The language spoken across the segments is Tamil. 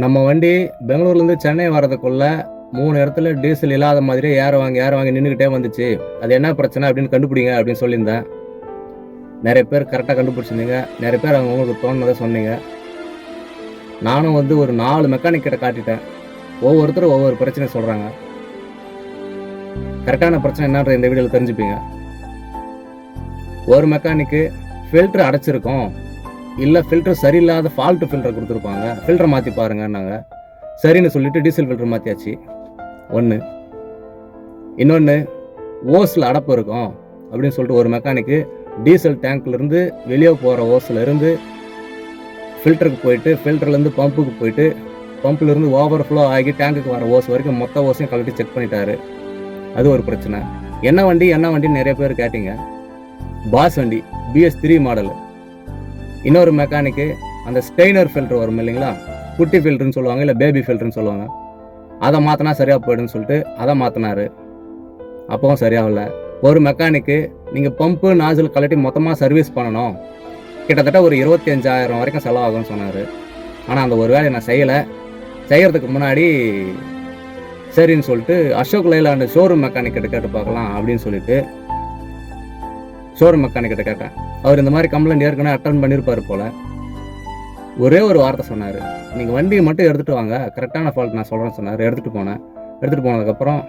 நம்ம வண்டி பெங்களூர்லேருந்து சென்னை வரதுக்குள்ள 3 இடத்துல டீசல் இல்லாத மாதிரியே ஏற வாங்கி நின்றுக்கிட்டே வந்துச்சு. அது என்ன பிரச்சனை அப்படின்னு கண்டுபிடிங்க அப்படின்னு சொல்லியிருந்தேன். நிறைய பேர் கரெக்டாக கண்டுபிடிச்சிருந்தீங்க. நிறைய பேர் அவங்களுக்கு தோணுனதை சொன்னீங்க. நானும் ஒரு 4 மெக்கானிக் கிட்ட காட்டிட்டேன். ஒவ்வொருத்தரும் ஒவ்வொரு பிரச்சனை சொல்கிறாங்க. கரெக்டான பிரச்சனை என்னன்ற இந்த வீடியோவில் தெரிஞ்சுப்பீங்க. ஒரு மெக்கானிக்கு ஃபில்டர் அடைச்சிருக்கோம், இல்லை ஃபில்டர் சரியில்லாத ஃபால்ட்டு ஃபில்டர் கொடுத்துருப்பாங்க, ஃபில்டர் மாற்றி பாருங்கன்னாங்க. சரின்னு சொல்லிட்டு டீசல் ஃபில்டர் மாற்றியாச்சு. ஒன்று. இன்னொன்று, ஓஸில் அடப்பு இருக்கும் அப்படின்னு சொல்லிட்டு ஒரு மெக்கானிக்கு டீசல் டேங்க்லேருந்து வெளியே போகிற ஓஸில் இருந்து ஃபில்டருக்கு போயிட்டு, ஃபில்டர்லேருந்து பம்புக்கு போயிட்டு, பம்ப்லேருந்து ஓவர் ஃப்ளோ ஆகி டேங்குக்கு வர ஓஸ் வரைக்கும் மொத்த ஓஸையும் கழட்டி செக் பண்ணிட்டாரு. அது ஒரு பிரச்சனை. என்ன வண்டின்னு நிறைய பேர் கேட்டீங்க. பாஸ் வண்டி BS3 மாடலு. இன்னொரு மெக்கானிக்கு அந்த ஸ்டெய்னர் ஃபில்டர் வரும் இல்லைங்களா, குட்டி ஃபில்டர்னு சொல்லுவாங்க, இல்லை பேபி ஃபில்டர்னு சொல்லுவாங்க, அதை மாற்றினா சரியாக போய்டுன்னு சொல்லிட்டு அதை மாற்றினாரு. அப்பவும் சரியாகல. ஒரு மெக்கானிக்கு நீங்கள் பம்பு நாசில் கழட்டி மொத்தமாக சர்வீஸ் பண்ணணும், கிட்டத்தட்ட ஒரு 25,000 வரைக்கும் செலவாகும்னு சொன்னார். ஆனால் அந்த ஒரு வேலையை நான் செய்கிறதுக்கு முன்னாடி சரின்னு சொல்லிட்டு அசோக் லைலாண்டு ஷோரூம் மெக்கானிக் கிட்ட கேட்டு பார்க்கலாம் அப்படின்னு சொல்லிட்டு ஷோரூம் மெக்கானிக் கிட்ட கேட்டேன். அவர் இந்த மாதிரி கம்ப்ளைண்ட் ஏற்கனவே அட்டன் பண்ணியிருப்பார் போல். ஒரே ஒரு வார்த்தை சொன்னார், நீங்கள் வண்டியை மட்டும் எடுத்துகிட்டு வாங்க, கரெக்டான ஃபால்ட் நான் சொல்கிறேன்னு சொன்னார். எடுத்துகிட்டு போனதுக்கப்புறம்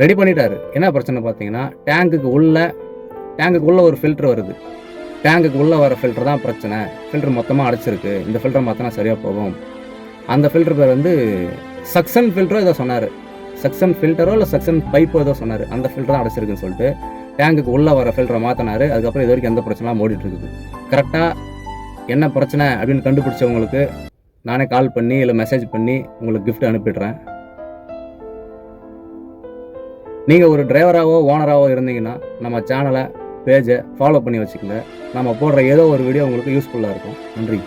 ரெடி பண்ணிட்டார். என்ன பிரச்சனை பார்த்தீங்கன்னா, டேங்குக்கு உள்ள ஒரு ஃபில்டர் வருது. டேங்குக்கு உள்ளே வர ஃபில்டர் தான் பிரச்சனை. ஃபில்டர் மொத்தமாக அடைச்சிருக்கு, இந்த ஃபில்டர் மாற்றினா சரியாக போகும். அந்த ஃபில்டர் பேர் சக்ஷன் ஃபில்டரோ ஏதோ சொன்னார். சக்ஷன் ஃபில்டரோ இல்லை சக்ஷன் பைப்போ ஏதோ சொன்னார். அந்த ஃபில்டர் தான் அடைச்சிருக்குன்னு சொல்லிட்டு டேங்குக்கு உள்ளே வர ஃபில்டரை மாற்றினார். அதுக்கப்புறம் இது வரைக்கும் எந்த பிரச்சனைலாம் ஓடிட்டு இருக்குது. கரெக்டாக என்ன பிரச்சனை அப்படின்னு கண்டுபிடிச்சவங்களுக்கு நானே கால் பண்ணி இல்லை மெசேஜ் பண்ணி உங்களுக்கு கிஃப்ட் அனுப்பிடுறேன். நீங்கள் ஒரு டிரைவராகவோ ஓனராகவோ இருந்தீங்கன்னா நம்ம சேனலை பேஜை ஃபாலோ பண்ணி வச்சுக்கோங்க. நம்ம போடுற ஏதோ ஒரு வீடியோ உங்களுக்கு யூஸ்ஃபுல்லாக இருக்கும். நன்றி.